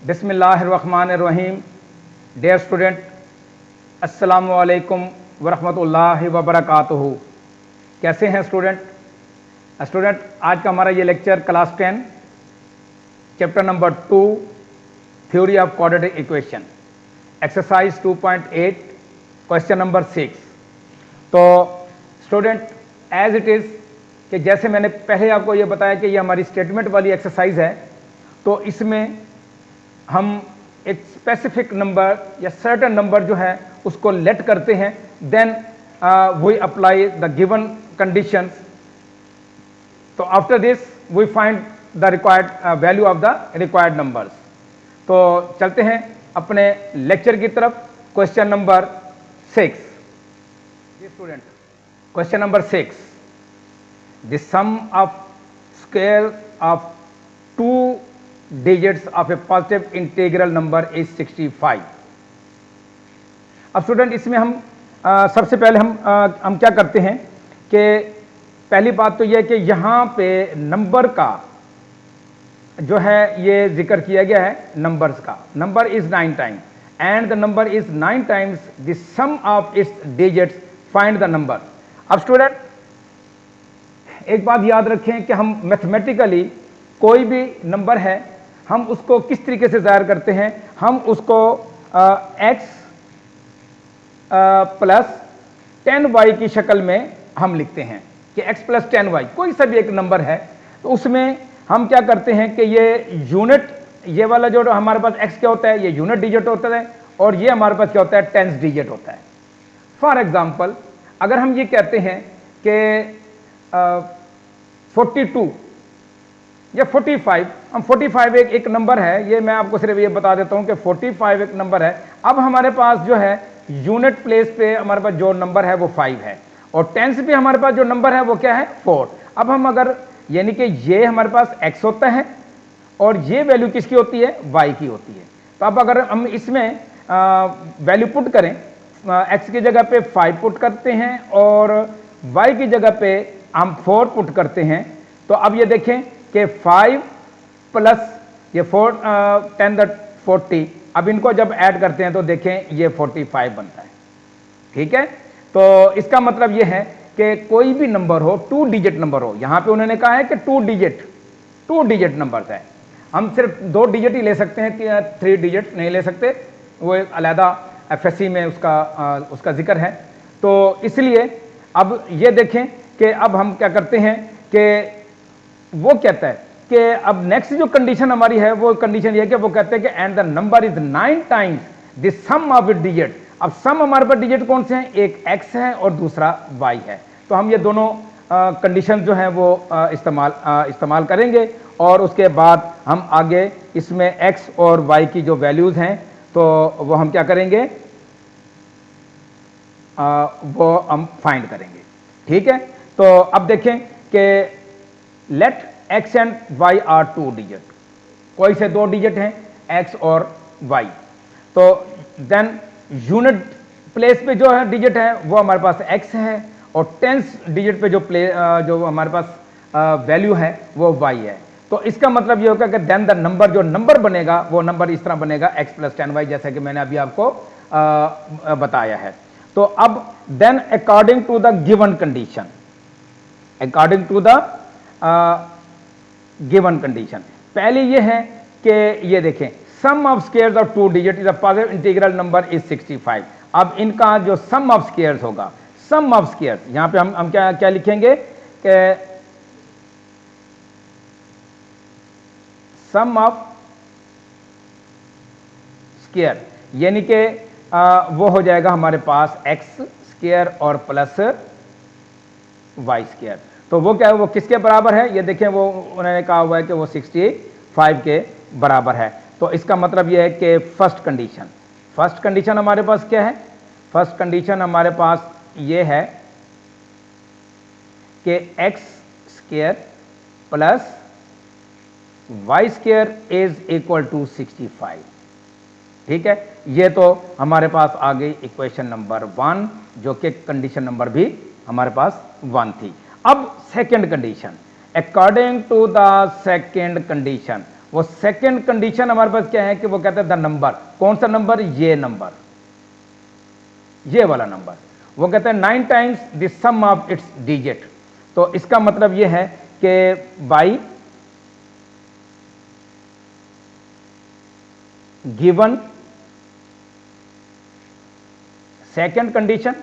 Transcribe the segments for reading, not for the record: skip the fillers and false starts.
बिस्मिल्लाहिर्रहमानिर्रहीम। Dear student, अस्सलामु अलैकुम वरहमतुल्लाहि वबरकातुहू। कैसे हैं स्टूडेंट? आज का हमारा ये lecture class 10 chapter number 2 theory of quadratic equation exercise 2.8 question number 6। तो स्टूडेंट एज इट इज़ कि जैसे मैंने पहले आपको ये बताया कि ये हमारी स्टेटमेंट वाली एक्सरसाइज है, तो इसमें हम एक स्पेसिफिक नंबर या सर्टेन नंबर जो है उसको लेट करते हैं, then we apply the given conditions. तो after this we find the required value of the required numbers. तो चलते हैं अपने लेक्चर की तरफ। Question number 6 student, question number 6, the sum of square of 2 digits of a positive integral number is 65। अब student इसमें हम सबसे पहले हम क्या करते हैं कि पहली बात तो यह कि यहां पे नंबर का जो है ये जिक्र किया गया है नंबर्स का। Number is 9 times and the number is 9 times the sum of its digits, find the number. अब स्टूडेंट एक बात याद रखें कि हम मैथमेटिकली कोई भी नंबर है हम उसको किस तरीके से ज़ाहिर करते हैं। हम उसको x प्लस 10y की शक्ल में हम लिखते हैं कि x प्लस 10y कोई सा भी एक नंबर है, तो उसमें हम क्या करते हैं कि ये यूनिट, ये वाला जो हमारे पास x क्या होता है, ये यूनिट डिजिट होता है और ये हमारे पास क्या होता है, टेंस डिजिट होता है। फॉर एग्जाम्पल अगर हम ये कहते हैं कि 42 या 45, हम 45 एक नंबर है, ये मैं आपको सिर्फ ये बता देता हूं कि 45 एक नंबर है। अब हमारे पास जो है यूनिट प्लेस पे हमारे पास जो नंबर है वो 5 है और टेंस पे हमारे पास जो नंबर है वो क्या है, 4। अब हम अगर यानी कि ये हमारे पास x होता है और ये वैल्यू किसकी होती है, y की होती है। तो अब अगर हम इसमें वैल्यू पुट करें, x की जगह पे 5 पुट करते हैं और y की जगह पे हम 4 पुट करते हैं, तो अब ये देखें कि 5 प्लस ये 4 10 दैट 40, अब इनको जब ऐड करते हैं तो देखें ये 45 बनता है। ठीक है, तो इसका मतलब ये है कि कोई भी नंबर हो, 2 डिजिट नंबर हो, यहां पे उन्होंने कहा है कि 2 डिजिट नंबर है। हम सिर्फ 2 डिजिट ही ले सकते हैं, 3 डिजिट नहीं ले सकते, वो एक अलहदा एफएससी में उसका जिक्र है। तो इसलिए अब ये देखें कि अब हम क्या करते हैं कि वो कहता है कि अब नेक्स्ट जो कंडीशन हमारी है वो कंडीशन ये कि वो कहते हैं कि and the number is 9 times the sum of it digit. अब सम हमारे पास डिजिट कौन से हैं, एक x है और दूसरा y है। तो हम ये दोनों कंडीशन जो हैं वो इस्तेमाल करेंगे और उसके बाद हम आगे इसमें x और y की जो वैल्यूज हैं तो वो हम क्या करेंगे, वो हम फाइंड करेंगे। ठीक है, तो अब देखें कि let x and y are 2 digit, कोई से 2 डिजिट हैं x और y। तो देन यूनिट प्लेस पे जो है डिजिट है वो हमारे पास x है और टेंस डिजिट पे जो हमारे पास वैल्यू है वो y है। तो इसका मतलब ये होगा कि देन द नंबर, जो नंबर बनेगा वो नंबर इस तरह बनेगा x प्लस 10y, जैसा कि मैंने अभी आपको बताया है। तो अब then according to the given condition, according to the given condition, पहले ये है कि ये देखें sum of squares of 2 digit is a positive integral number is 65। अब इनका जो सम ऑफ स्क्वायर्स होगा, सम ऑफ स्क्वायर्स यहां पे हम क्या लिखेंगे कि सम ऑफ स्क्वायर, यानी कि वो हो जाएगा हमारे पास x स्क्वायर और प्लस y स्क्वायर। तो वो क्या है, वो किसके बराबर है, ये देखें वो उन्होंने कहा हुआ है कि वो 65 के बराबर है। तो इसका मतलब ये है कि फर्स्ट कंडीशन हमारे पास क्या है, फर्स्ट कंडीशन हमारे पास ये है कि x square plus y square is equal to 65। ठीक है, ये तो हमारे पास आ गई इक्वेशन नंबर 1, जो कि कंडीशन नंबर भी हमारे पास 1 थी। अब second condition, according to the second condition वो सेकंड कंडीशन हमारे पास क्या है कि वो कहते हैं द नंबर। कौन सा नंबर? ये नंबर, ये वाला नंबर। वो कहते हैं 9 times the sum of its digit. तो इसका मतलब ये है कि बाई गिवन सेकंड कंडीशन,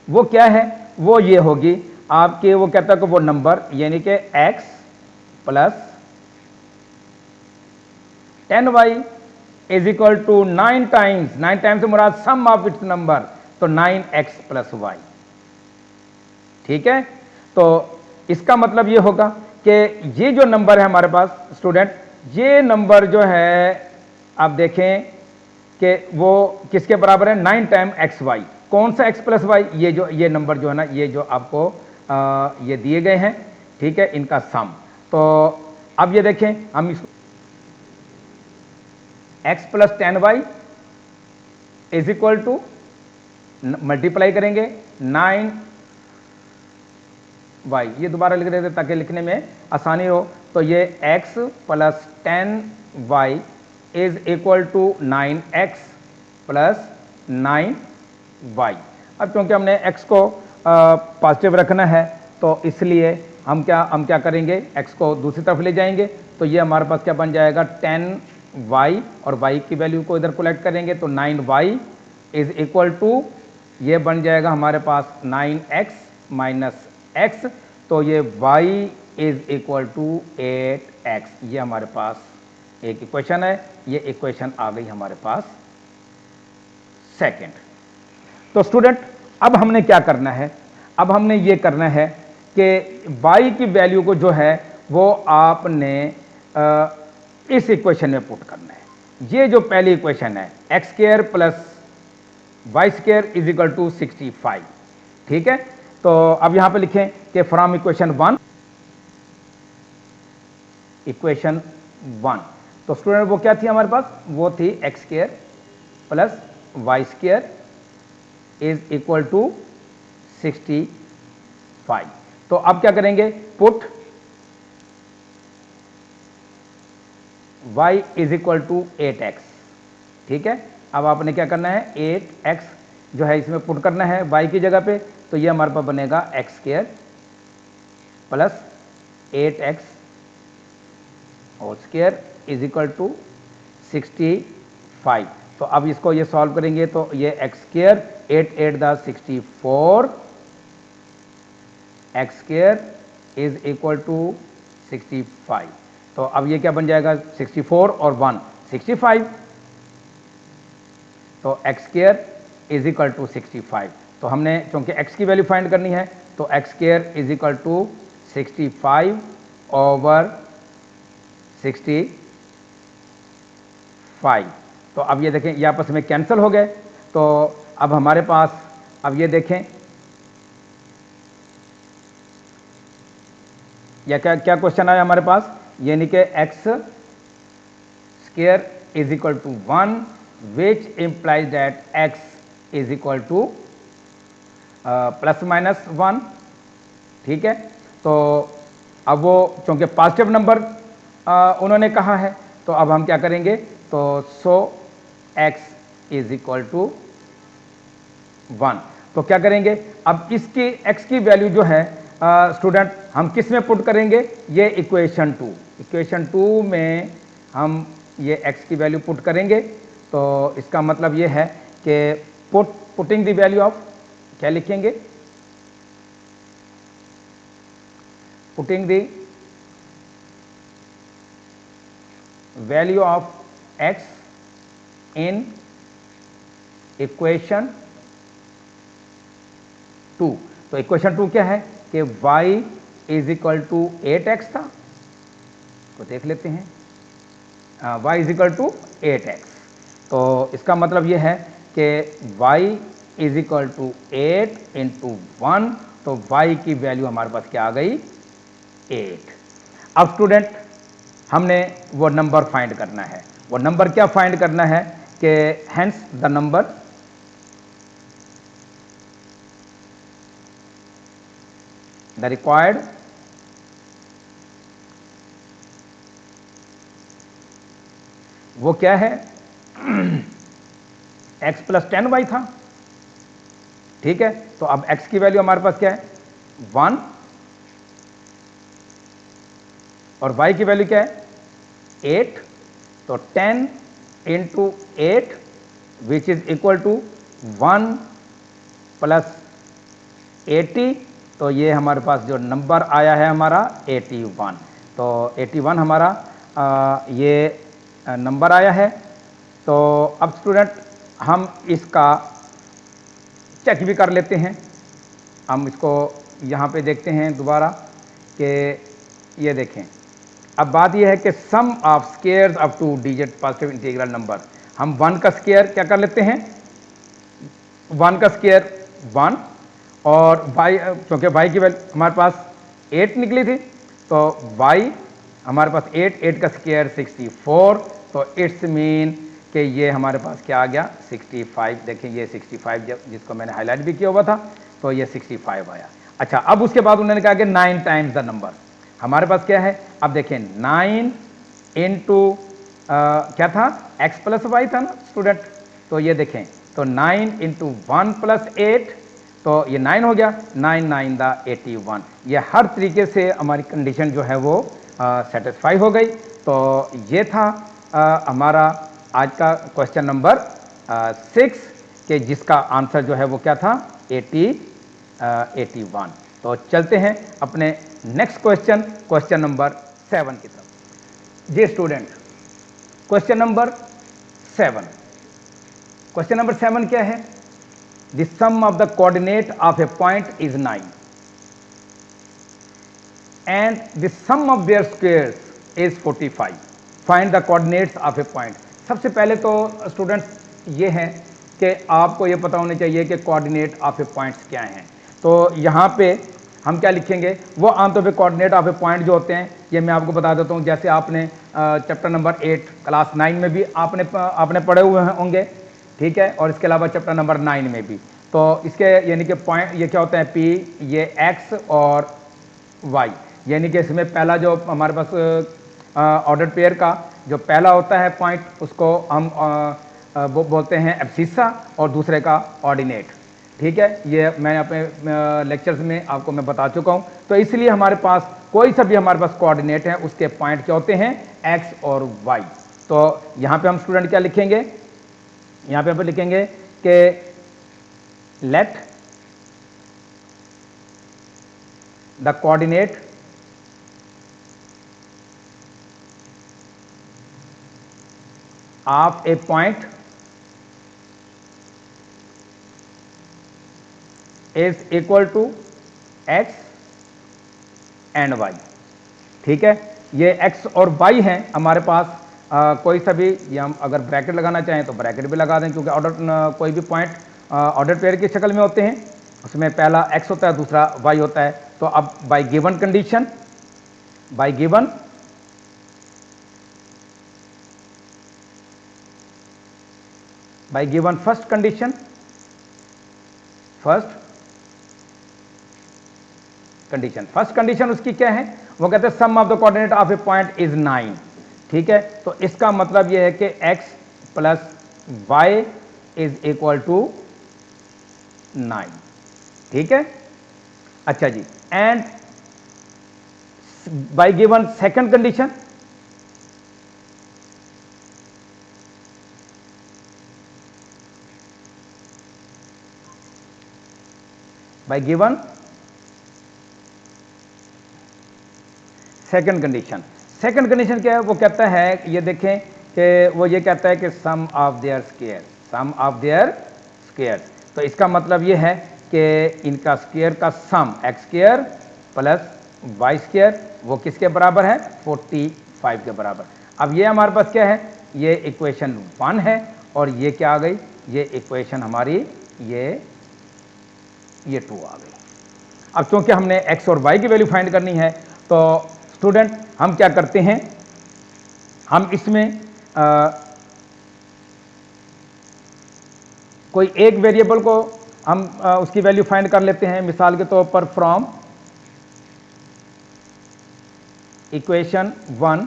वो क्या है? वो ये होगी आपके, वो कहता है कि वो नंबर यानी कि x plus 10y is equal to 9 times, 9 times से मुराद सम ऑफ इट्स नंबर, तो 9x प्लस y। ठीक है, तो इसका मतलब ये होगा कि ये जो नंबर है हमारे पास स्टूडेंट, ये नंबर जो है आप देखें कि वो किसके बराबर है? 9 टाइम एक्स वाई। कौन सा x प्लस वाई? ये जो ये नंबर जो है ना, ये जो आपको ये दिए गए हैं, ठीक है, इनका सम। तो अब ये देखें, हम इसको x plus 10y is equal to multiply करेंगे 9y, ये दोबारा लिख देते ताकि लिखने में आसानी हो। तो ये x plus 10y is equal to 9x plus 9y। अब क्योंकि हमने x को पॉजिटिव रखना है, तो इसलिए हम क्या करेंगे? x को दूसरी तरफ ले जाएंगे, तो ये हमारे पास क्या बन जाएगा? 10y, और y की वैल्यू को इधर पुलेट करेंगे तो 9y इज इक्वल टू, ये बन जाएगा हमारे पास 9x माइनस x, तो ये y is equal to 8x। ये हमारे पास एक इक्वेशन है, ये इक्वेशन आ गई हमारे पास सेकंड। तो स्टूडेंट अब हमने क्या करना है? अब हमने ये करना है कि y की वैल्यू को जो है वो आपने इस इक्वेशन में पुट करना है। ये जो पहली इक्वेशन है x square plus y square is equal to 65। ठीक है, तो अब यहां पे लिखें कि फ्रॉम इक्वेशन 1, इक्वेशन 1। तो स्टूडेंट वो क्या थी हमारे पास? वो थी x square plus y square is equal to 65। तो अब क्या करेंगे? Put y is equal to 8x। ठीक है, अब आपने क्या करना है? 8x जो है इसमें पुट करना है y की जगह पे, तो ये हमारे पास बनेगा x square plus 8x whole square is equal to 65। तो अब इसको ये सॉल्व करेंगे तो ये x square 8 8 the 64 x square is equal to 65। तो अब ये क्या बन जाएगा? 64 और 1 65, तो x square is equal to 65। तो हमने चूंकि x की वैल्यू फाइंड करनी है, तो x square is equal to 65 over 65। तो अब ये देखें, ये आपस में कैंसिल हो गए। तो अब हमारे पास, अब ये देखें, या क्या क्या क्वेश्चन आया हमारे पास? यानी कि x square is equal to 1 which implies that x is equal to plus minus 1। ठीक है, तो अब वो चूंकि पॉजिटिव नंबर उन्होंने कहा है, तो अब हम क्या करेंगे? तो सो एक्स इज इक्वल टू 1। तो क्या करेंगे? अब इसकी x की वैल्यू जो है स्टूडेंट हम किस में पुट करेंगे? ये इक्वेशन 2, इक्वेशन 2 में हम ये x की वैल्यू पुट करेंगे। तो इसका मतलब ये है कि पुटिंग द वैल्यू ऑफ, क्या लिखेंगे? Putting the value of x in equation 2। तो इक्वेशन 2 क्या है कि y is equal to 8x था, तो देख लेते हैं, y is equal to 8x। तो इसका मतलब यह है कि y is equal to 8 into 1, तो y की वैल्यू हमारे पास क्या आ गई? 8। अब स्टूडेंट हमने वो नंबर फाइंड करना है। वो नंबर क्या फाइंड करना है कि hence the number the required वो क्या है x प्लस 10y था, ठीक है। तो अब x की वैल्यू हमारे पास क्या है 1 और y की वैल्यू क्या है 8, तो 10 into 8 which is equal to 1 plus 80, तो ये हमारे पास जो नंबर आया है हमारा 81। तो 81 हमारा ये नंबर आया है। तो अब स्टूडेंट हम इसका चेक भी कर लेते हैं। हम इसको यहाँ पे देखते हैं दोबारा कि ये देखें, अब बात यह है कि sum of squares of 2 digit positive integral number, हम 1 का स्क्वायर क्या कर लेते हैं 1 का स्क्वायर 1 और y, क्योंकि y की वैल्यू हमारे पास 8 निकली थी, तो y हमारे पास 8 का स्क्वायर 64, तो इट्स मीन कि ये हमारे पास क्या आ गया 65। देखें ये 65 जिसको मैंने हाईलाइट भी किया हुआ था, तो ये 65 आया। अच्छा, अब उसके बाद उन्होंने कहा कि 9 टाइम्स द नंबर, हमारे पास क्या है, अब देखें 9 इंटू क्या था x प्लस वाई था ना स्टूडेंट, तो ये देखें तो 9 इंटू 1 प्लस 8, तो ये 9 हो गया, 9 9 द 81। ये हर तरीके से हमारी कंडीशन जो है वो सेटिस्फाई हो गई। तो ये था हमारा आज का क्वेश्चन नंबर 6 के जिसका आंसर जो है वो क्या था 81। तो चलते हैं अपने नेक्स्ट क्वेश्चन नंबर 7 की तरफ। जी student, question number 7, question number 7 क्या है, the sum of the coordinate of a point is 9 and the sum of their squares is 45, find the coordinates of a point. सबसे पहले तो स्टूडेंट्स ये है कि आपको ये पता होना चाहिए कि कोऑर्डिनेट ऑफ ए पॉइंट्स क्या हैं। तो यहाँ पे हम क्या लिखेंगे, वो आमतौर पे कोऑर्डिनेट ऑफ ए पॉइंट जो होते हैं, ये मैं आपको बता देता हूँ। जैसे आपने चैप्टर नंबर 8 क्लास 9 में भी आपने पढ़े हुए होंगे, ठीक है, और इसके अलावा चैप्टर नंबर 9 में भी। तो इसके यानी कि पॉइंट ये क्या होते हैं पी, ये एक्स और वाई, यानी कि इसमें पहला जो हमारे पास ऑर्डर पेयर का जो पहला होता है पॉइंट, उसको हम वो बोलते हैं एब्सिस्सा और दूसरे का ऑर्डिनेट, ठीक है। ये मैं अपने लेक्चर्स में आपको मैं बता चुका हूँ। तो इसलिए हमारे पास कोई सा भी हमारे पास कोऑर्डिनेट है उसके पॉइंट क्या होते हैं एक्स और वाई। तो यहाँ पे हम स्टूडेंट क्या लिखेंगे, यहाँ पे हम लिखेंगे कि let the coordinate of a point is equal to x and y, ठीक है। ये एक्स और वाई हैं हमारे पास, कोई सा भी, या हम अगर ब्रैकेट लगाना चाहें तो ब्रैकेट भी लगा दें, क्योंकि ऑर्डर कोई भी पॉइंट ऑर्डर पेयर की शक्ल में होते हैं, उसमें पहला एक्स होता है दूसरा वाई होता है। तो अब by given condition, by given first condition, first condition उसकी क्या है, वो कहते हैं sum of the coordinate of a point is 9, ठीक है। तो इसका मतलब यह है कि x plus y is equal to 9, ठीक है। अच्छा जी, and by given second condition, by given second condition क्या है, वो कहता है, ये देखें कि वो ये कहता है कि सम ऑफ देयर स्क्वायर, तो इसका मतलब ये है कि इनका स्क्वायर का sum x square plus y square वो किसके बराबर है 45 के बराबर। अब ये हमारे पास क्या है, ये इक्वेशन 1 है, और ये क्या आ गई, ये इक्वेशन हमारी ये 2 आ गई। अब क्योंकि हमने x और y की वैल्यू फाइंड करनी है, तो स्टूडेंट हम क्या करते हैं, हम इसमें कोई एक वेरिएबल को हम उसकी वैल्यू फाइंड कर लेते हैं। मिसाल के तौर पर फ्रॉम इक्वेशन 1,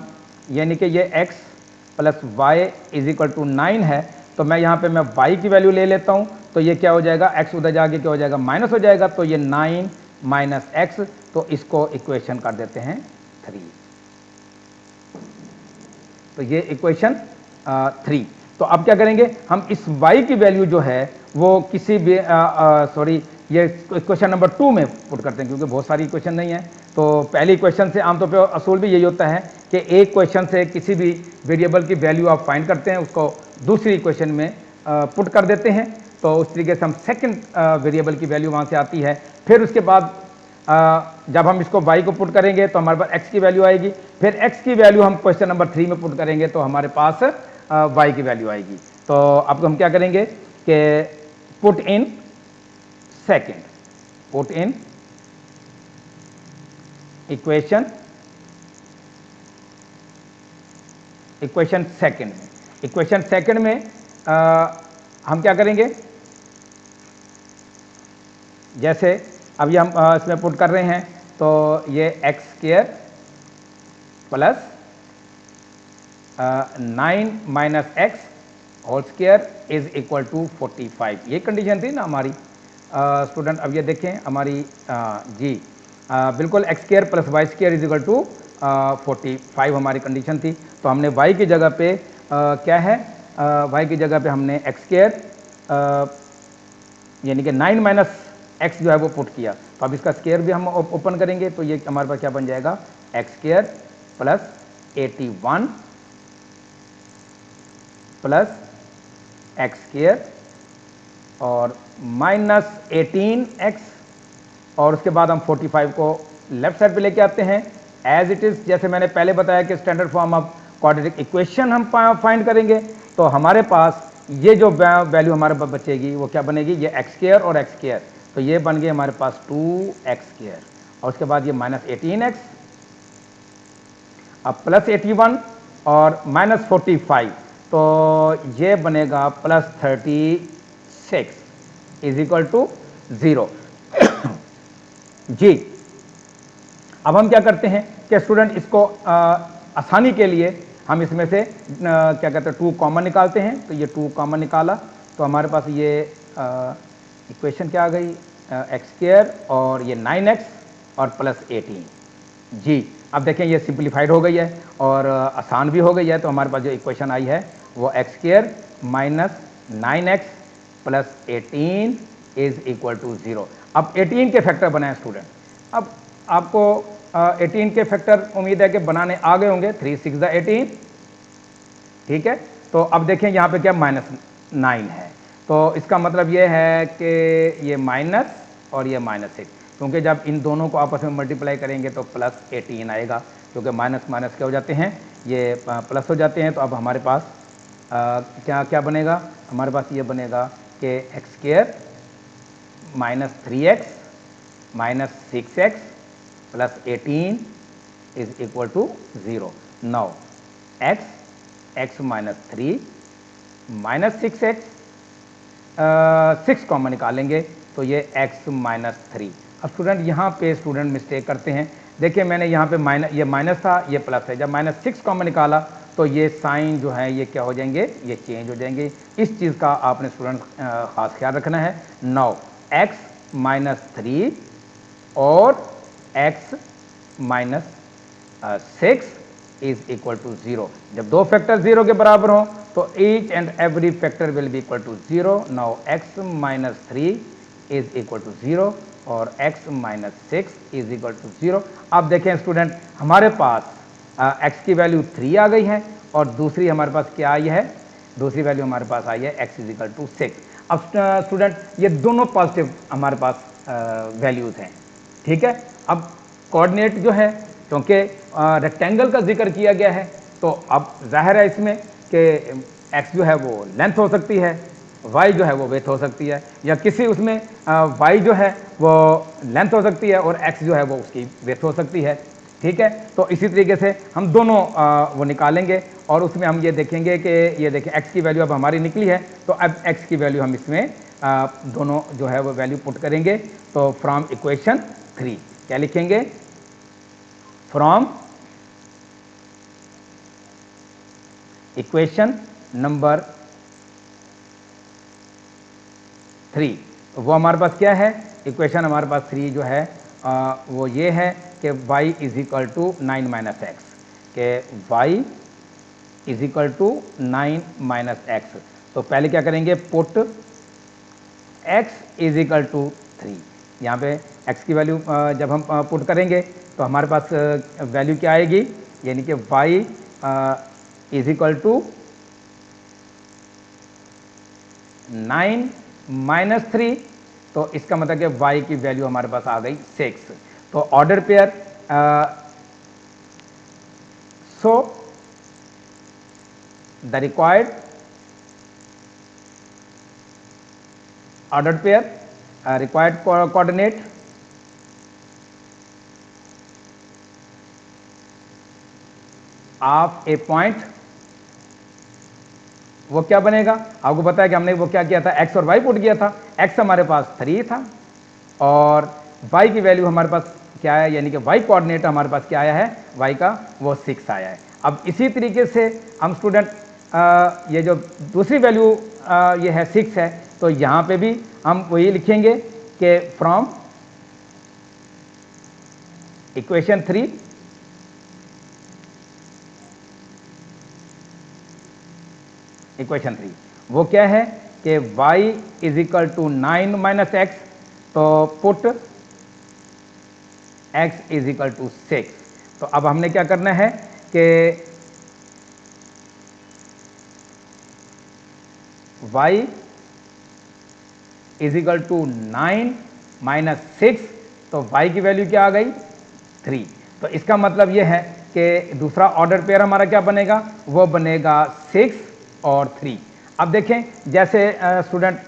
यानी कि ये x plus y is equal to 9 है, तो मैं यहाँ पे मैं y की वैल्यू ले लेता हूँ, तो ये क्या हो जाएगा, x उधर जाके क्या हो जाएगा, माइनस हो जाएगा, तो ये 9 माइनस एक्स, तो इसको इक्वेशन कर देते हैं 3। तो ये इक्वेशन 3। तो अब क्या करेंगे, हम इस y की वैल्यू जो है वो किसी भी सॉरी ये क्वेश्चन नंबर 2 में पुट करते हैं, क्योंकि बहुत सारी इक्वेशन नहीं है। तो पहली क्वेश्चन से आमतौर पे असूल भी यही होता है कि एक क्वेश्चन से किसी भी वेरिएबल की वैल्यू आप फाइंड करते हैं, उसको दूसरी इक्वेशन में पुट कर देते हैं। तो उस तरीके से हम सेकंड वेरिएबल की वैल्यू वहाँ से आती है। फिर उसके बाद जब हम इसको y को पुट करेंगे तो हमारे पास x की वैल्यू आएगी, फिर x की वैल्यू हम क्वेश्चन नंबर 3 में पुट करेंगे तो हमारे पास y की वैल्यू आएगी। तो अब हम क्या करेंगे कि put in second, put in equation second में, इक्वेशन सेकंड में हम क्या करेंगे, जैसे अभी हम इसमें पुट कर रहे हैं, तो ये x square plus 9 minus x whole square is equal to 45, ये कंडीशन थी ना हमारी स्टूडेंट। अब ये देखें हमारी जी बिल्कुल x square plus y square is equal to 45 हमारी कंडीशन थी। तो हमने y की जगह पे क्या है, y की जगह पे हमने एक्स स्क्वायर यानी कि 9 माइनस एक्स जो है वो पुट किया। तो अब इसका स्क्वायर भी हम ओपन करेंगे, तो ये हमारे पास क्या बन जाएगा, x square plus 81 plus x square और माइनस 18x, और उसके बाद हम 45 को लेफ्ट साइड पे लेके आते हैं एज इट इज। जैसे मैंने पहले बताया कि standard form of quadratic equation हम फाइंड करेंगे, तो हमारे पास ये जो वैल्यू हमारे पास बचेगी वो क्या बनेगी, ये एक्स स्क्वायर और एक्स स्क्वायर, तो ये बन गए हमारे पास 2x स्क्वायर, और उसके बाद ये माइनस 18x, अब प्लस 81 और माइनस 45, तो ये बनेगा प्लस 36 इज इक्वल टू 0। जी अब हम क्या करते हैं कि स्टूडेंट इसको आसानी के लिए हम इसमें से क्या कहते हैं 2 कॉमन निकालते हैं। तो ये 2 कॉमन निकाला तो हमारे पास ये इक्वेशन क्या आ गई, एक्स स्क्वायर और ये 9x और प्लस 18। जी अब देखें ये सिंप्लीफाइड हो गई है और आसान भी हो गई है। तो हमारे पास जो इक्वेशन आई है वो x square minus 9x plus 18 is equal to 0। अब 18 के फैक्टर बनाए स्टूडेंट। अब आपको 18 के फैक्टर उम्मीद है कि बनाने आ गए होंगे, 3 6 18, ठीक है। तो अब देखें यहाँ पे क्या माइनस 9 है, तो इसका मतलब ये है कि ये माइनस और ये माइनस 6, क्योंकि जब इन दोनों को आपस में मल्टीप्लाई करेंगे तो प्लस 18 आएगा, क्योंकि माइनस माइनस क्या हो जाते हैं, ये प्लस हो जाते हैं। तो अब हमारे पास क्या क्या बनेगा, हमारे पास ये बनेगा कि x square minus 3x minus 6x plus 18 is equal to 0। Now x minus 3 minus 6x 6 common निकालेंगे तो ये x माइनस 3। अब स्टूडेंट यहाँ पे स्टूडेंट मिस्टेक करते हैं। देखिए मैंने यहाँ पे ये माइनस था, ये प्लस है। जब माइनस 6 कॉमन निकाला तो ये साइन जो है ये क्या हो जाएंगे, ये चेंज हो जाएंगे। इस चीज़ का आपने स्टूडेंट खास ख्याल रखना है। नाउ x माइनस 3 और x minus 6 is equal to 0। जब दो फैक्टर 0 के बराबर हो तो each and every factor will be equal to 0। Now x minus 3 is equal to 0 और x minus 6 is equal to 0। अब देखें स्टूडेंट हमारे पास x की वैल्यू 3 आ गई है और दूसरी हमारे पास क्या आई है, दूसरी वैल्यू हमारे पास आई है x इज इक्वल टू 6। अब स्टूडेंट ये दोनों पॉजिटिव हमारे पास वैल्यूज़ हैं, ठीक है। अब कोऑर्डिनेट जो है, क्योंकि रेक्टेंगल का जिक्र किया गया है, तो अब जाहिर है इसमें कि x जो है वो लेंथ हो सकती है, y जो है वो वेथ हो सकती है, या किसी उसमें y जो है वो लेंथ हो सकती है और x जो है वो उसकी वेथ हो सकती है, ठीक है। तो इसी तरीके से हम दोनों वो निकालेंगे और उसमें हम ये देखेंगे कि ये देखें x की वैल्यू अब हमारी निकली है, तो अब x की वैल्यू हम इसमें दोनों जो है वो वैल्यू पुट करेंगे। तो फ्रॉम इक्वेशन 3 क्या लिखेंगे, फ्रॉम इक्वेशन नंबर 3, वो हमारे पास क्या है, इक्वेशन हमारे पास 3 जो है वो ये है कि y is equal to 9 minus x, के y is equal to 9 minus x. तो पहले क्या करेंगे, put x is equal to 3। यहाँ पे x की वैल्यू जब हम पुट करेंगे तो हमारे पास वैल्यू क्या आएगी, यानी कि y is equal to 9 minus 3। तो इसका मतलब कि y की वैल्यू हमारे पास आ गई 6। तो order pair so the required ordered pair required coordinate of a point, वो क्या बनेगा, आपको पता है कि हमने वो क्या किया था, x और y पुट किया था। x हमारे पास 3 था और y की वैल्यू हमारे पास क्या है, यानी कि y कोऑर्डिनेट हमारे पास क्या आया है, y का वो 6 आया है। अब इसी तरीके से हम स्टूडेंट ये जो दूसरी वैल्यू ये है 6 है, तो यहाँ पे भी हम वही लिखेंगे कि फ्रॉम इक्वेशन 3 इक्वेशन 3 वो क्या है कि y is equal to 9 minus x, तो put x is equal to 6। तो अब हमने क्या करना है कि y is equal to 9 minus 6, तो y की वैल्यू क्या आ गई 3। तो इसका मतलब यह है कि दूसरा ऑर्डर पेयर हमारा क्या बनेगा, वो बनेगा 6 और 3। अब देखें जैसे स्टूडेंट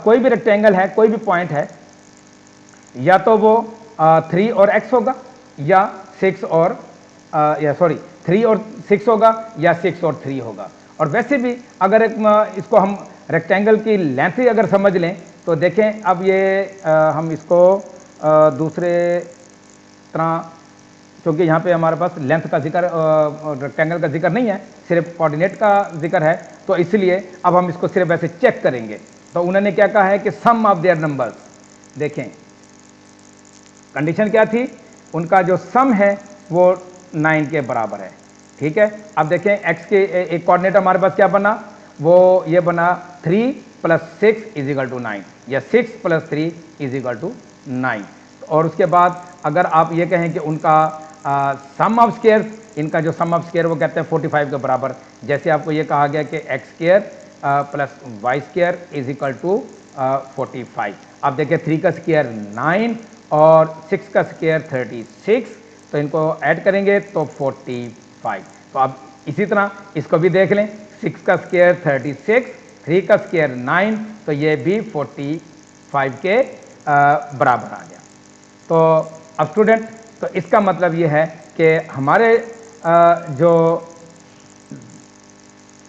कोई भी रेक्टेंगल है, कोई भी पॉइंट है, या तो वो 3 और x होगा या 6 और या सॉरी 3 और 6 होगा या 6 और 3 होगा। और वैसे भी अगर इसको हम रेक्टेंगल की लेंथ ही अगर समझ लें तो देखें, अब ये हम इसको दूसरे तरह, क्योंकि यहाँ पे हमारे पास लेंथ का जिक्र रेक्टेंगल का जिक्र नहीं है, सिर्फ कोऑर्डिनेट का जिक्र है, तो इसलिए अब हम इसको सिर्फ ऐसे चेक करेंगे। तो उन्होंने क्या कहा है कि सम ऑफ देयर नंबर्स, देखें कंडीशन क्या थी, उनका जो सम है वो 9 के बराबर है। ठीक है, अब देखें x के एक कोऑर्डिनेट हमारे पास क्या बना, वो ये बना 3 प्लस 6 इज इक्वल टू 9, या 6 प्लस 3 इज इक्वल टू 9। और उसके बाद अगर आप ये कहें कि उनका सम ऑफ स्क्वायर, इनका जो सम ऑफ स्क्वायर वो कहते हैं 45 के बराबर। जैसे आपको ये कहा गया कि x square plus y square is equal to 45। अब देखिए 3 का स्क्वायर 9 और 6 का स्क्वायर 36, तो इनको ऐड करेंगे तो 45। तो अब इसी तरह इसको भी देख लें, 6 का स्क्वायर 36, 3 का स्क्वायर 9, तो ये भी 45 के बराबर आ गया। तो अब स्टूडेंट, तो इसका मतलब ये है कि हमारे जो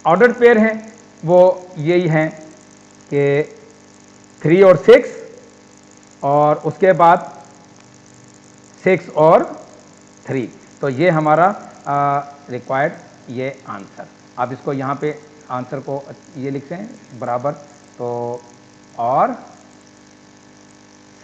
ऑर्डर पेयर हैं वो यही हैं कि 3 और 6, और उसके बाद 6 और 3। तो ये हमारा रिक्वायर्ड ये आंसर। आप इसको यहाँ पे आंसर को ये लिखते हैं बराबर, तो और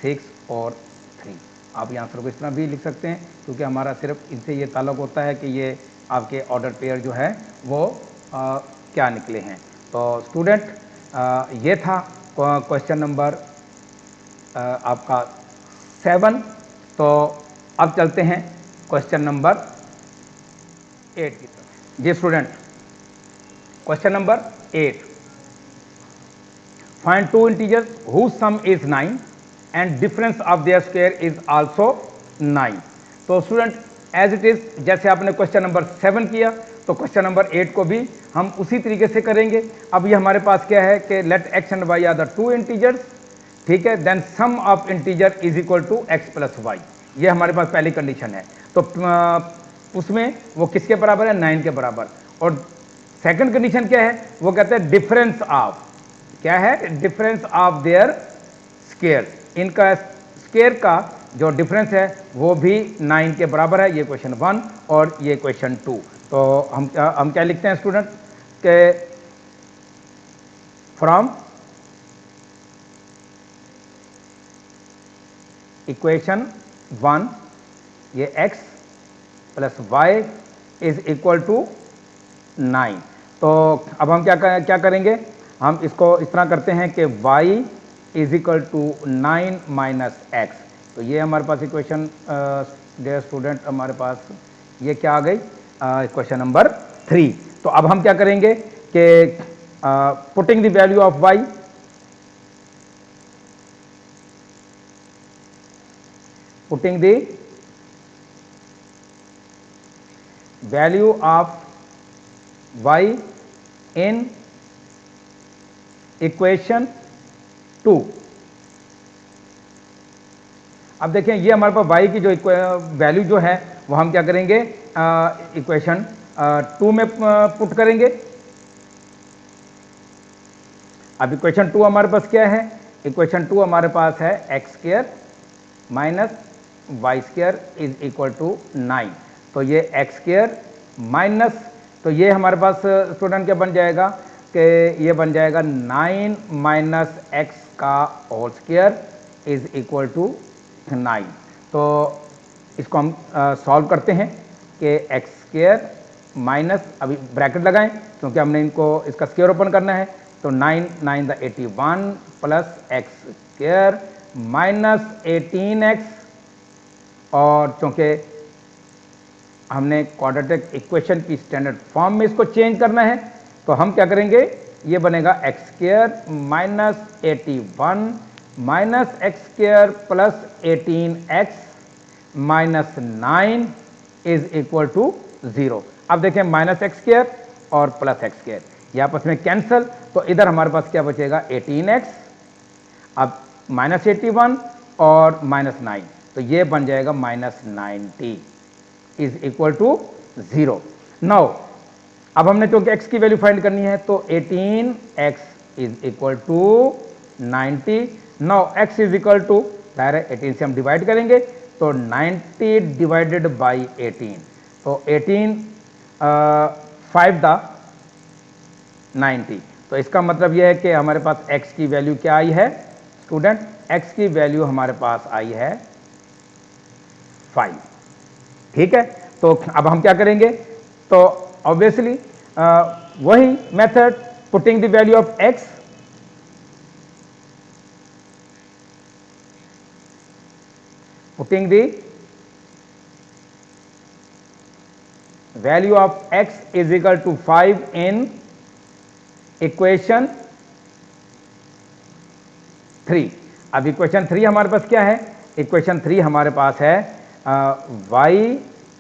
6 और 3। आप ये आंसर को इस तरह भी लिख सकते हैं, क्योंकि हमारा सिर्फ इनसे ये ताल्लुक होता है कि ये आपके ऑर्डर पेयर जो है वो क्या निकले हैं। तो स्टूडेंट ये था क्वेश्चन नंबर आपका 7। तो अब चलते हैं क्वेश्चन नंबर 8 की तरफ। जी student, question number 8, find 2 integers whose sum is 9 and difference of their square is also 9। तो स्टूडेंट एज इट इज जैसे आपने क्वेश्चन नंबर 7 किया, तो क्वेश्चन नंबर 8 को भी हम उसी तरीके से करेंगे। अब ये हमारे पास क्या है कि let x and y are the 2 integers, ठीक है, then sum of integer is equal to x plus y, ये हमारे पास पहली कंडीशन है। तो उसमें वो किसके बराबर है, 9 के बराबर। और सेकंड कंडीशन क्या है, वो कहते हैं डिफरेंस ऑफ, क्या है, डिफरेंस ऑफ देयर स्क्वायर, इनका स्क्वायर का जो डिफरेंस है वो भी 9 के बराबर है। ये क्वेश्चन 1 और ये क्वेश्चन 2। तो हम क्या लिखते हैं स्टूडेंट के फ्रॉम इक्वेशन 1 ये x plus y is equal to 9। तो अब हम क्या करेंगे, हम इसको इस तरह करते हैं कि y is equal to 9 minus x. तो ये हमारे पास इक्वेशन डियर स्टूडेंट हमारे पास ये क्या आ गई, इक्वेशन नंबर 3। तो अब हम क्या करेंगे कि putting the value of y, putting the value of y in equation 2। अब देखें ये हमारे पास y की जो वैल्यू जो है वो हम क्या करेंगे, इक्वेशन 2 में पुट करेंगे। अब इक्वेशन 2 हमारे पास क्या है, इक्वेशन 2 हमारे पास है x square minus y square is equal to 9। तो ये एक्स स्क्वायर माइनस, तो ये हमारे पास स्टूडेंट क्या बन जाएगा कि ये बन जाएगा 9 माइनस एक्स का whole square is equal to 9। तो इसको हम सॉल्व करते हैं कि एक्स स्क्वायर माइनस, अभी ब्रैकेट लगाएं क्योंकि हमने इनको इसका स्क्वायर ओपन करना है। तो 9 9 the 81 plus x square minus 18x, और क्योंकि हमने क्वाड्रेटिक इक्वेशन की स्टैंडर्ड फॉर्म में इसको चेंज करना है तो हम क्या करेंगे, ये बनेगा x square minus 81 minus x square plus 18x minus 9 is equal to 0। अब देखें माइनस एक्स स्क्वायर और प्लस एक्स स्क्वायर ये आपस में कैंसल, तो इधर हमारे पास क्या बचेगा 18x, अब माइनस 81 और माइनस 9, तो ये बन जाएगा minus 90 is equal to 0। Now अब हमने क्योंकि x की वैल्यू फाइंड करनी है तो 18x is equal to 90। Now x is equal to direct 18 से हम डिवाइड करेंगे तो 90 डिवाइडेड बाई 18, तो 18 5 द 90। तो इसका मतलब यह है कि हमारे पास x की वैल्यू क्या आई है स्टूडेंट, x की वैल्यू हमारे पास आई है 5। ठीक है, तो अब हम क्या करेंगे, तो ऑब्वियसली वही method, putting the value of x, putting the value of x is equal to 5 in equation 3। अब इक्वेशन 3 हमारे पास क्या है, इक्वेशन 3 हमारे पास है y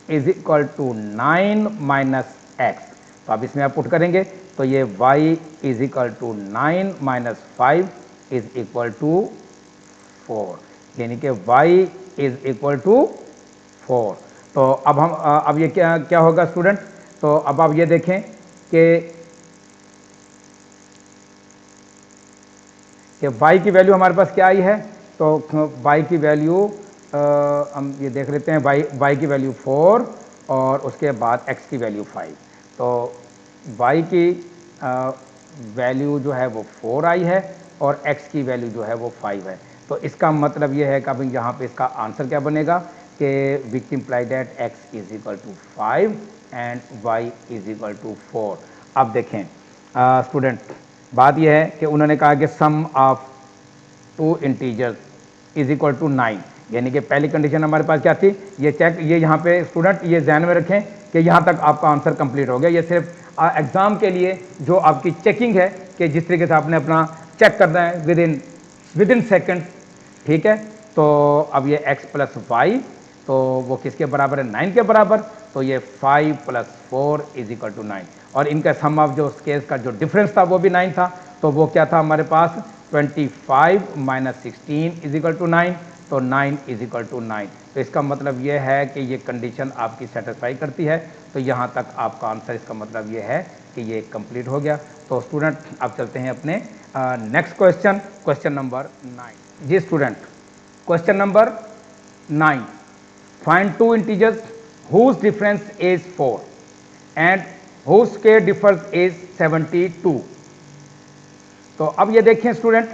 is equal to 9 minus x. तो अब इसमें आप पुट करेंगे तो ये y is equal to 9 minus 5 is equal to 4, यानी कि y इज इक्वल टू 4। तो अब हम अब ये क्या होगा स्टूडेंट, तो अब आप ये देखें कि y की वैल्यू हमारे पास क्या आई है, तो y की वैल्यू हम ये देख लेते हैं, y की वैल्यू 4 और उसके बाद x की वैल्यू 5। तो y की वैल्यू जो है वो 4 आई है और x की वैल्यू जो है वो 5 है। तो इसका मतलब ये है कि अब यहाँ पे इसका आंसर क्या बनेगा कि we can imply that x is equal to 5 and y is equal to 4। अब देखें स्टूडेंट, बात यह है कि उन्होंने कहा कि sum of two integers is equal to 9, यानी कि पहली कंडीशन हमारे पास क्या थी, ये चेक, ये यहाँ पे स्टूडेंट ये ध्यान में रखें कि यहाँ तक आपका आंसर कंप्लीट हो गया। ये सिर्फ एग्जाम के लिए जो आपकी चेकिंग है कि जिस तरीके से आपने अपना चेक करना है विद इन सेकेंड। ठीक है, तो अब ये x प्लस वाई, तो वो किसके बराबर है, 9 के बराबर। तो ये 5 प्लस 4 इज इक्वल टू 9, और इनका सम ऑफ जो स्केल्स का जो डिफरेंस था वो भी 9 था। तो वो क्या था हमारे पास 25 माइनस 16 इज इक्वल टू 9, तो 9 इज इक्वल टू 9। तो इसका मतलब ये है कि ये कंडीशन आपकी सेटिस्फाई करती है। तो यहाँ तक आपका आंसर, इसका मतलब ये है कि ये कंप्लीट हो गया। तो स्टूडेंट अब चलते हैं अपने नेक्स्ट क्वेश्चन, क्वेश्चन नंबर 9। जी student, question number 9, find two integers whose difference is 4 and whose square differs is 72। तो अब ये देखें स्टूडेंट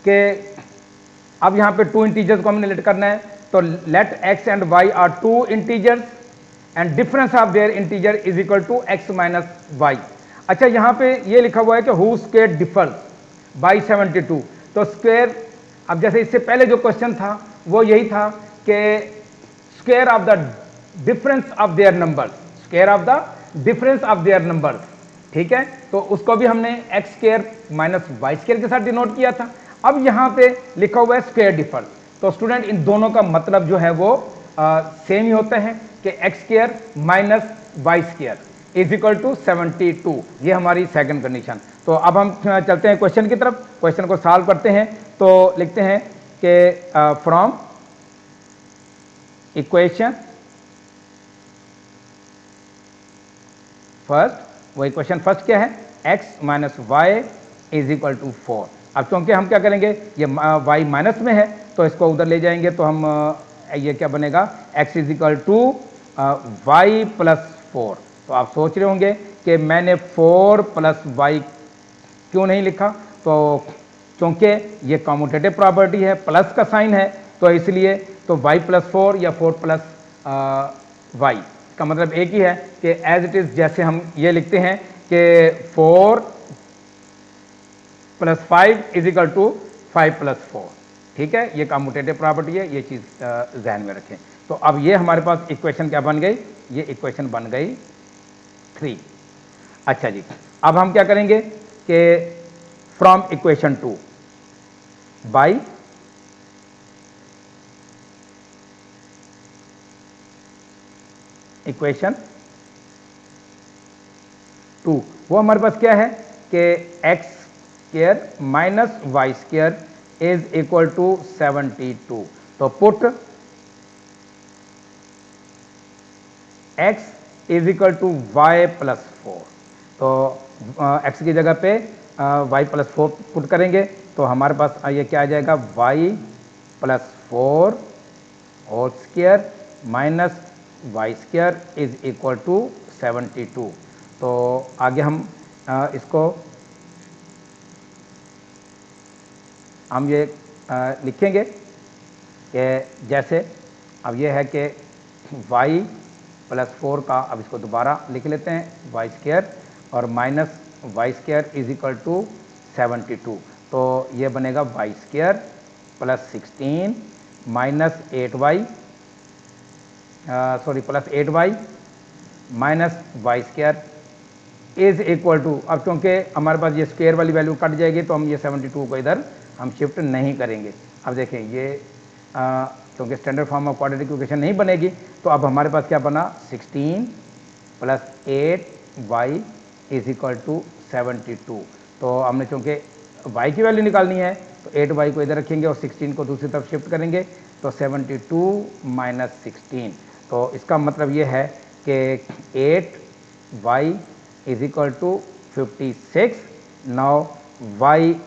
कि अब यहां पे टू इंटीजर्स को हमने लेट करना है, तो let x and y are two integers and difference of their integer is equal to x minus y. अच्छा, यहां पे ये लिखा हुआ है कि हु स्क्वायर डिफर्स बाई 72। तो स्क्वायर, अब जैसे इससे पहले जो क्वेश्चन था वो यही था कि square of the difference of their numbers, square of the difference of their numbers, ठीक है। तो उसको भी हमने x square minus y square के साथ डिनोट किया था। अब यहां पे लिखा हुआ है स्क्वायर डिफर। तो स्टूडेंट इन दोनों का मतलब जो है वो सेम ही होते हैं कि x square minus y square is equal to 72। ये हमारी सेकंड कंडीशन। तो अब हम चलते हैं क्वेश्चन की तरफ, क्वेश्चन को सॉल्व करते हैं। तो लिखते हैं कि फ्रॉम इक्वेशन फर्स्ट, वो इक्वेशन फर्स्ट क्या है, x minus y is equal to 4। अब क्योंकि हम क्या करेंगे, ये y माइनस में है तो इसको उधर ले जाएंगे, तो हम ये क्या बनेगा, x is equal to y plus 4। तो आप सोच रहे होंगे कि मैंने 4 प्लस वाई क्यों नहीं लिखा, तो क्योंकि ये कॉम्यूटेटिव प्रॉपर्टी है, प्लस का साइन है, तो इसलिए तो y प्लस 4 या 4 प्लस वाई का मतलब एक ही है कि एज इट इज, जैसे हम ये लिखते हैं कि 4 plus 5 is equal to 5 plus 4, ठीक है। ये कॉम्यूटेटिव प्रॉपर्टी है, ये चीज ध्यान में रखें। तो अब ये हमारे पास इक्वेशन क्या बन गई, ये इक्वेशन बन गई 3। अच्छा जी, अब हम क्या करेंगे कि फ्रॉम इक्वेशन 2 बाई इक्वेशन 2, वो हमारे पास क्या है कि x square minus y square is equal to 72। तो put x is equal to y plus 4। तो x की जगह पे y प्लस 4 पुट करेंगे, तो हमारे पास ये क्या आ जाएगा, y plus 4 whole square minus y square is equal to 72। तो आगे हम इसको हम ये लिखेंगे कि जैसे अब ये है कि y प्लस 4 का, अब इसको दोबारा लिख लेते हैं, वाई स्क्वायर और minus y square is equal to 72। तो ये बनेगा y square plus 16 minus 8y, sorry plus 8y minus y square is equal to, अब क्योंकि हमारे पास ये स्क्वायर वाली वैल्यू कट जाएगी तो हम ये 72 को इधर हम शिफ्ट नहीं करेंगे। अब देखें ये क्योंकि standard form of quadratic equation नहीं बनेगी, तो अब हमारे पास क्या बना, 16 plus 8y is equal to 72। तो हमने चूंकि y की वैल्यू निकालनी है तो 8y को इधर रखेंगे और 16 को दूसरी तरफ शिफ्ट करेंगे, तो 72 माइनस 16। तो इसका मतलब ये है कि 8y is equal to 56. Now y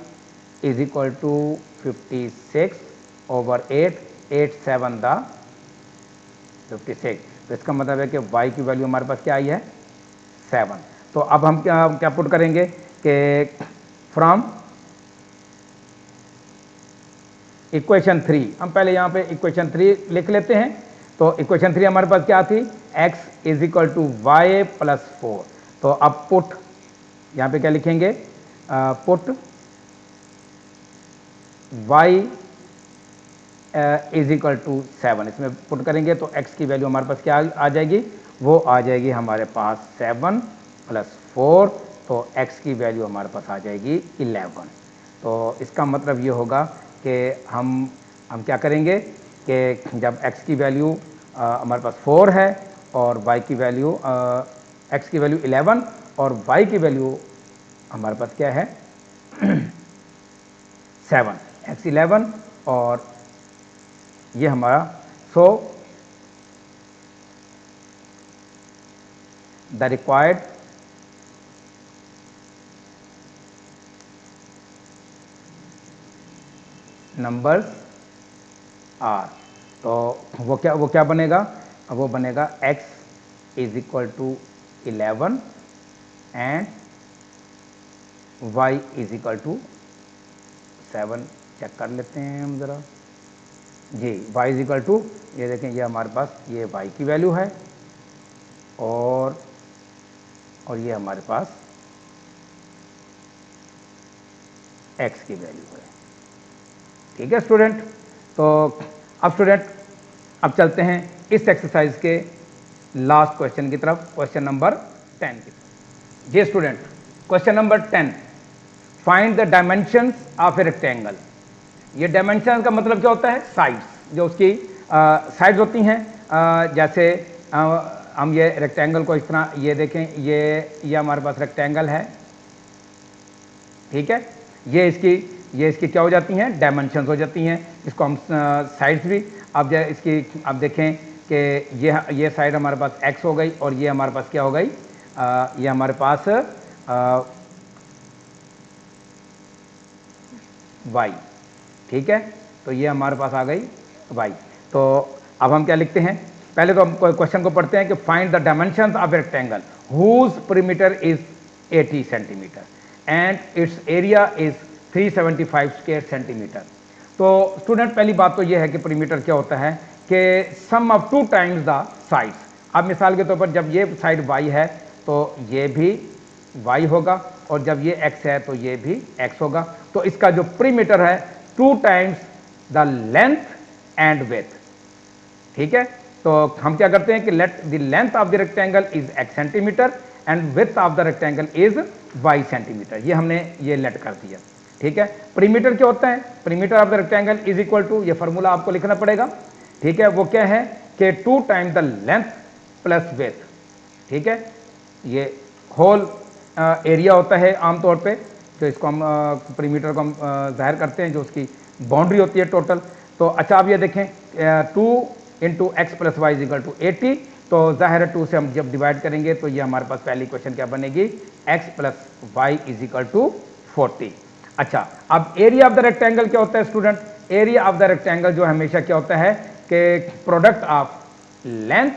is equal to 56 over 8, 8 7 the 56। तो इसका मतलब है कि y की वैल्यू हमारे पास क्या आई है, 7। तो अब हम क्या पुट करेंगे कि फ्रॉम इक्वेशन 3, हम पहले यहाँ पे इक्वेशन 3 लिख लेते हैं। तो इक्वेशन 3 हमारे पास क्या थी, x is equal to y plus 4। तो अब पुट यहाँ पे क्या लिखेंगे, put y is equal to 7, इसमें पुट करेंगे तो x की वैल्यू हमारे पास क्या आ जाएगी, वो आ जाएगी हमारे पास 7 प्लस 4। तो x की वैल्यू हमारे पास आ जाएगी 11। तो इसका मतलब ये होगा कि हम क्या करेंगे कि जब x की वैल्यू हमारे पास 4 है और y की वैल्यू x की वैल्यू 11 और y की वैल्यू हमारे पास क्या है 7, x 11 और ये हमारा, so the required numbers are, तो वो क्या बनेगा, वो बनेगा x is equal to 11 and y is equal to 7। Check कर लेते हैं हम ज़रा जी। y इज इक्वल टू, ये देखें ये हमारे पास ये y की वैल्यू है और ये हमारे पास x की वैल्यू है। ठीक है स्टूडेंट। तो अब स्टूडेंट अब चलते हैं इस एक्सरसाइज के लास्ट क्वेश्चन की तरफ, क्वेश्चन नंबर 10 की तरफ। जी student, question number 10, find the dimensions of a rectangle. ये डायमेंशन का मतलब क्या होता है? साइड्स, जो उसकी साइड्स होती हैं। जैसे हम ये रेक्टेंगल को इस तरह ये देखें, ये हमारे पास रेक्टेंगल है, ठीक है। ये इसकी क्या हो जाती हैं? डायमेंशंस हो जाती हैं। इसको हम साइड्स भी, अब इसकी अब देखें कि ये साइड हमारे पास x हो गई और ये हमारे पास क्या हो गई? ये हमारे पास y, ठीक है। तो ये हमारे पास आ गई y। तो अब हम क्या लिखते हैं? पहले तो हम क्वेश्चन को पढ़ते हैं कि find the dimensions of rectangle whose perimeter is 80 centimetre and its area is 375 square centimetre. तो स्टूडेंट पहली बात तो यह है कि perimeter क्या होता है कि sum of 2 times the sides. अब मिसाल के तौर पर जब ये साइड y है तो ये भी y होगा और जब ये x है तो ये भी x होगा। तो इसका जो perimeter है 2 times the length and width, ठीक है। तो हम क्या करते हैं कि let the length of the rectangle is x centimetre and width of the rectangle is y centimetre. ये हमने ये लेट कर दिया, ठीक है। perimeter क्या होता है? perimeter of the rectangle is equal to, ये फार्मूला आपको लिखना पड़ेगा, ठीक है। वो क्या है कि 2 times the length plus width, ठीक है। ये होल एरिया होता है आमतौर पे, तो इसको हम perimeter को हम जाहिर करते हैं, जो उसकी बाउंड्री होती है टोटल। तो अच्छा आप ये देखें 2 into x plus y is equal to 80। तो जाहिर है 2 से हम जब डिवाइड करेंगे तो ये हमारे पास पहली क्वेश्चन क्या बनेगी? x plus y is equal to 40। अच्छा, अब एरिया ऑफ द रेक्टेंगल क्या होता है student? Area of the rectangle जो हमेशा क्या होता है कि product of length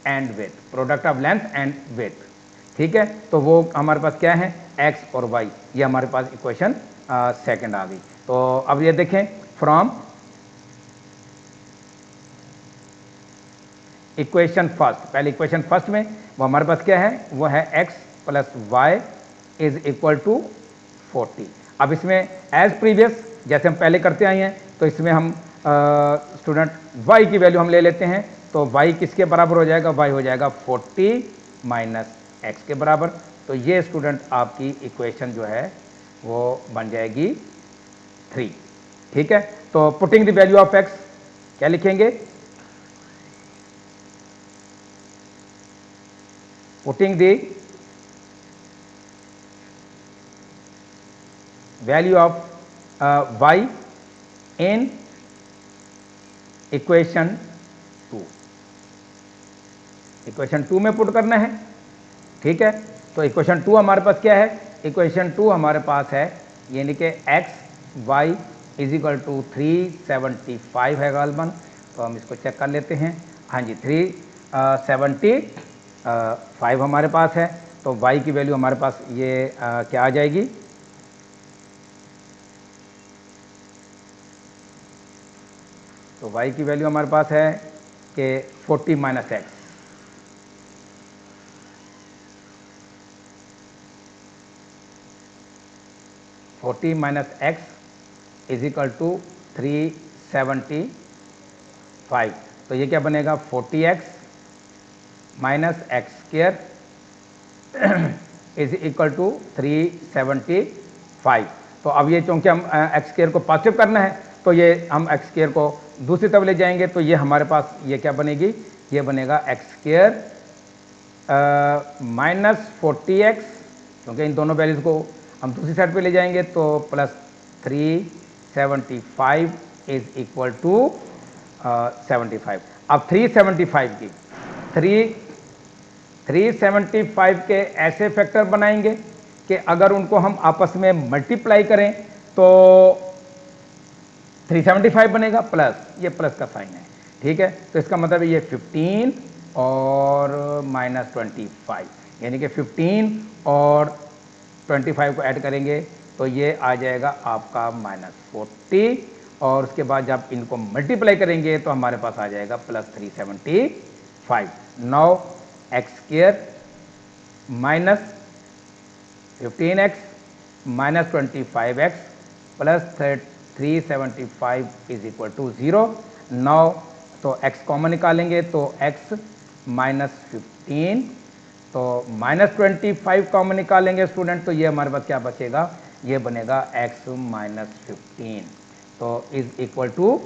and width, product of length and width, ठीक है। तो वो हमारे पास क्या है? x और y। ये हमारे पास इक्वेशन सेकंड आ गई। तो अब ये देखें फ्रॉम इक्वेशन फर्स्ट, पहले इक्वेशन फर्स्ट में वो हमारे पास क्या है? वो है x plus y is equal to 40। अब इसमें एज प्रीवियस जैसे हम पहले करते आए हैं, तो इसमें हम स्टूडेंट y की वैल्यू हम ले लेते हैं। तो y किसके बराबर हो जाएगा? y हो जाएगा 40 माइनस x के बराबर। तो ये स्टूडेंट आपकी इक्वेशन जो है वो बन जाएगी 3, ठीक है। तो putting the value of x क्या लिखेंगे? putting the value of y in equation 2, equation 2 में पुट करना है, ठीक है। तो इक्वेशन 2 हमारे पास क्या है? इक्वेशन 2 हमारे पास है यानी कि x y is equal to 375 है गालबन। तो हम इसको चेक कर लेते हैं। हाँ जी, 375 हमारे पास है। तो y की वैल्यू हमारे पास ये क्या आ जाएगी? तो y की वैल्यू हमारे पास है कि 40 minus x, 40 minus x is equal to 375। तो ये क्या बनेगा? 40x minus x square is equal to 375। तो अब ये चूंकि हम एक्स स्क्वायर को पॉजिटिव करना है, तो ये हम एक्स स्क्वायर को दूसरी तरफ ले जाएंगे। तो ये हमारे पास ये क्या बनेगी? ये बनेगा एक्स स्क्वायर माइनस 40x, क्योंकि इन दोनों वैल्यूज को हम दूसरी साइड पे ले जाएंगे, तो प्लस 375 इज इक्वल टू 75। अब 375 के ऐसे फैक्टर बनाएंगे कि अगर उनको हम आपस में मल्टीप्लाई करें तो 375 बनेगा, प्लस ये प्लस का साइन है, ठीक है। तो इसका मतलब ये 15 और -25, यानी कि 15 और 25 को ऐड करेंगे तो ये आ जाएगा आपका -40, और उसके बाद जब इनको मल्टीप्लाई करेंगे तो हमारे पास आ जाएगा +375। Now x square minus 15x minus 25x plus 375 is equal to 0। Now तो x कॉमन निकालेंगे तो x -15, तो -25 कॉमन निकालेंगे स्टूडेंट, तो ये हमारे पास क्या बचेगा, ये बनेगा x -15, तो इज इक्वल टू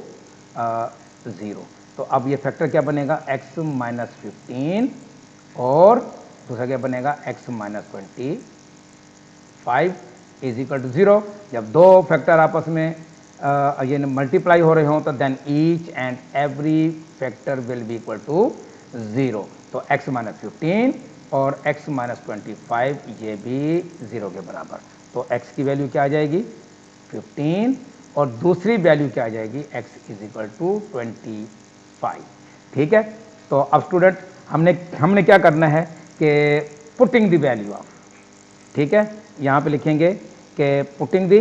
0। तो अब ये फैक्टर क्या बनेगा, x -15 और दूसरा क्या बनेगा x -25 इज इक्वल टू 0। जब दो फैक्टर आपस में ये मल्टीप्लाई हो रहे हों तो then each and every factor will be equal to 0। तो x -15 और x -25 ये भी 0 के बराबर। तो x की वैल्यू क्या आ जाएगी 15 और दूसरी वैल्यू क्या आ जाएगी x इज इक्वल टू 25। ठीक है, तो अब स्टूडेंट हमने क्या करना है कि पुटिंग द वैल्यू ऑफ, ठीक है, यहाँ पे लिखेंगे कि putting the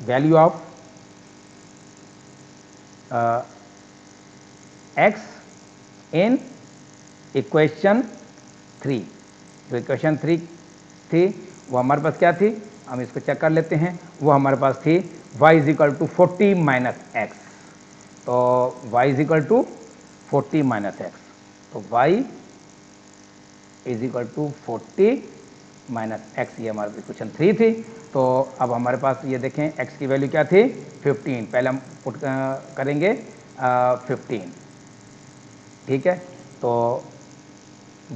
value of x in equation 3। जो इक्वेशन 3 थी वो हमारे पास क्या थी, हम इसको चेक कर लेते हैं। वो हमारे पास थी y is equal to 40 minus x, तो y is equal to 40 minus x, तो y is equal to 40 minus x, ये हमारे इक्वेशन 3 थी। तो अब हमारे पास ये देखें x की वैल्यू क्या थी 15, पहले हम पुट करेंगे 15, ठीक है, तो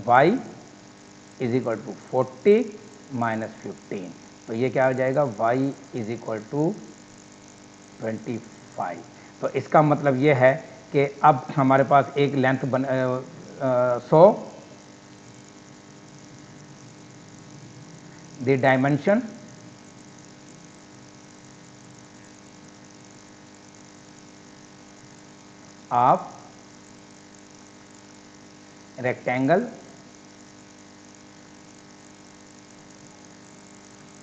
y is equal to 40 minus 15, तो ये क्या हो जाएगा y इज इक्वल टू 25। तो इसका मतलब ये है कि अब हमारे पास एक लेंथ बन the dimension of rectangle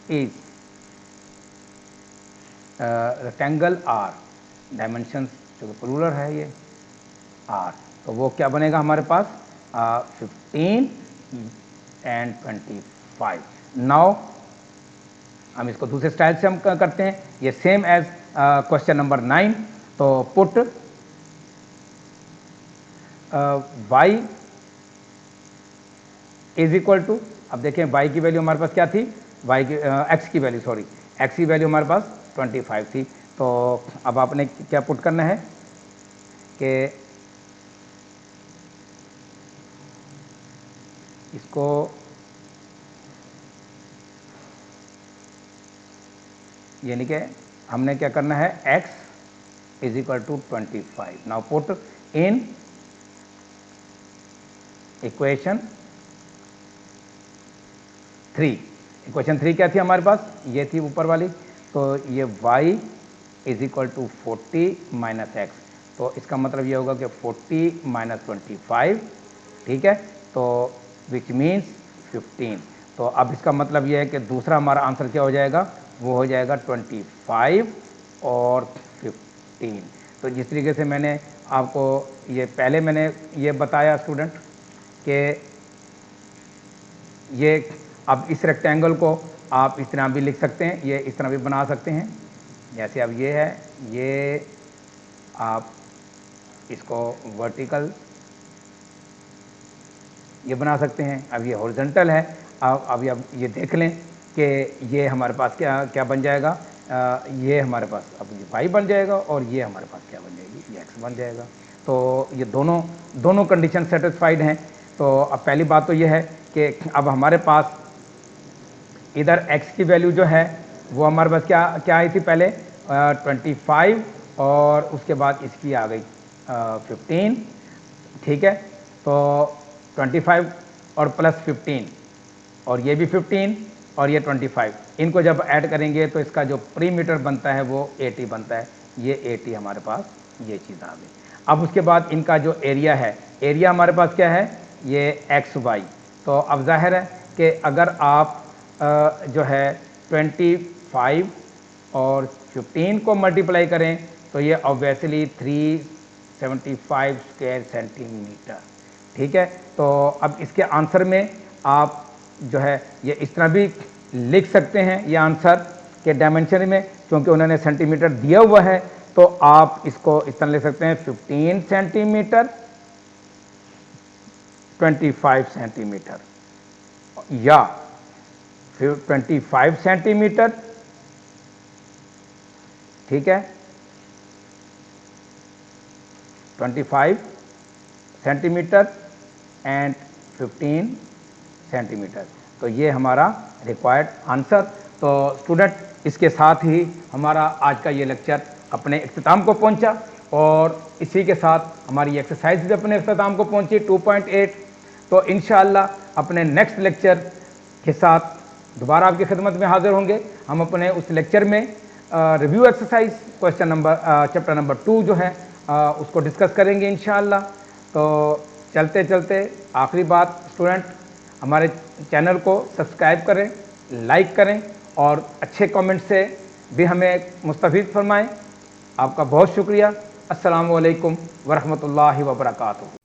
is rectangle R, dimension जो प्लूरल है ये R, तो वो क्या बनेगा हमारे पास 15 एंड 25। नाउ हम इसको दूसरे स्टाइल से हम करते हैं, ये सेम एज क्वेश्चन नंबर 9। तो put y is equal to, अब देखें y की वैल्यू हमारे पास क्या थी, y की x की वैल्यू सॉरी x की वैल्यू हमारे पास 25 थी। तो अब आपने क्या पुट करना है कि इसको यानी कि हमने क्या करना है x is equal to 25। Now put in equation 3। Equation 3 क्या थी हमारे पास, ये थी ऊपर वाली, तो ये y is equal to 40 minus x, तो इसका मतलब ये होगा कि 40 माइनस 25, ठीक है, तो विच मीन्स 15। तो अब इसका मतलब ये है कि दूसरा हमारा आंसर क्या हो जाएगा, वो हो जाएगा 25 और 15। तो जिस तरीके से मैंने आपको ये पहले मैंने ये बताया स्टूडेंट कि ये अब इस रेक्टेंगल को आप इस तरह भी लिख सकते हैं, ये इस तरह भी बना सकते हैं, जैसे अब ये है, ये आप इसको वर्टिकल ये बना सकते हैं। अब ये हॉरिजॉन्टल है, अब ये देख लें कि ये हमारे पास क्या क्या बन जाएगा, ये हमारे पास अब ये y बन जाएगा और ये हमारे पास क्या बन जाएगी, ये x बन जाएगा। तो ये दोनों कंडीशन सेटिस्फाइड हैं। तो अब पहली बात तो ये है कि अब हमारे पास इधर x की वैल्यू जो है वो हमारे पास क्या क्या आई थी पहले 25, और उसके बाद इसकी आ गई 15, ठीक है, तो 25 और प्लस 15 और ये भी 15, और ये 25, इनको जब ऐड करेंगे तो इसका जो perimeter बनता है वो 80 बनता है। ये 80 हमारे पास ये चीज़ आ गई। अब उसके बाद इनका जो एरिया है, एरिया हमारे पास क्या है, ये XY। तो अब जाहिर है कि अगर आप जो है 25 और 15 को मल्टीप्लाई करें तो ये ऑब्वियसली 375 स्क्वायर सेंटीमीटर। ठीक है, तो अब इसके आंसर में आप जो है ये इस तरह भी लिख सकते हैं, ये आंसर के डायमेंशन में, क्योंकि उन्होंने सेंटीमीटर दिया हुआ है तो आप इसको इस तरह लिख सकते हैं 15 सेंटीमीटर 25 सेंटीमीटर, या फिर 25 सेंटीमीटर, ठीक है, 25 सेंटीमीटर एंड 15 सेंटीमीटर। तो ये हमारा रिक्वायर्ड आंसर। तो स्टूडेंट, इसके साथ ही हमारा आज का ये लेक्चर अपने इख्तिताम को पहुंचा, और इसी के साथ हमारी एक्सरसाइज भी अपने इख्तिताम को पहुंची 2.8। तो इंशाअल्लाह अपने नेक्स्ट लेक्चर के साथ दोबारा आपकी खिदमत में हाजिर होंगे। हम अपने उस लेक्चर में review exercise question number chapter number 2 जो है उसको डिस्कस करेंगे इंशाअल्लाह। तो चलते चलते आखिरी बात स्टूडेंट, हमारे चैनल को सब्सक्राइब करें, लाइक करें और अच्छे कमेंट से भी हमें मुस्तफ़ीद फरमाएं। आपका बहुत शुक्रिया। अस्सलामु अलैकुम वरहमतुल्लाहि वबरकातुहू।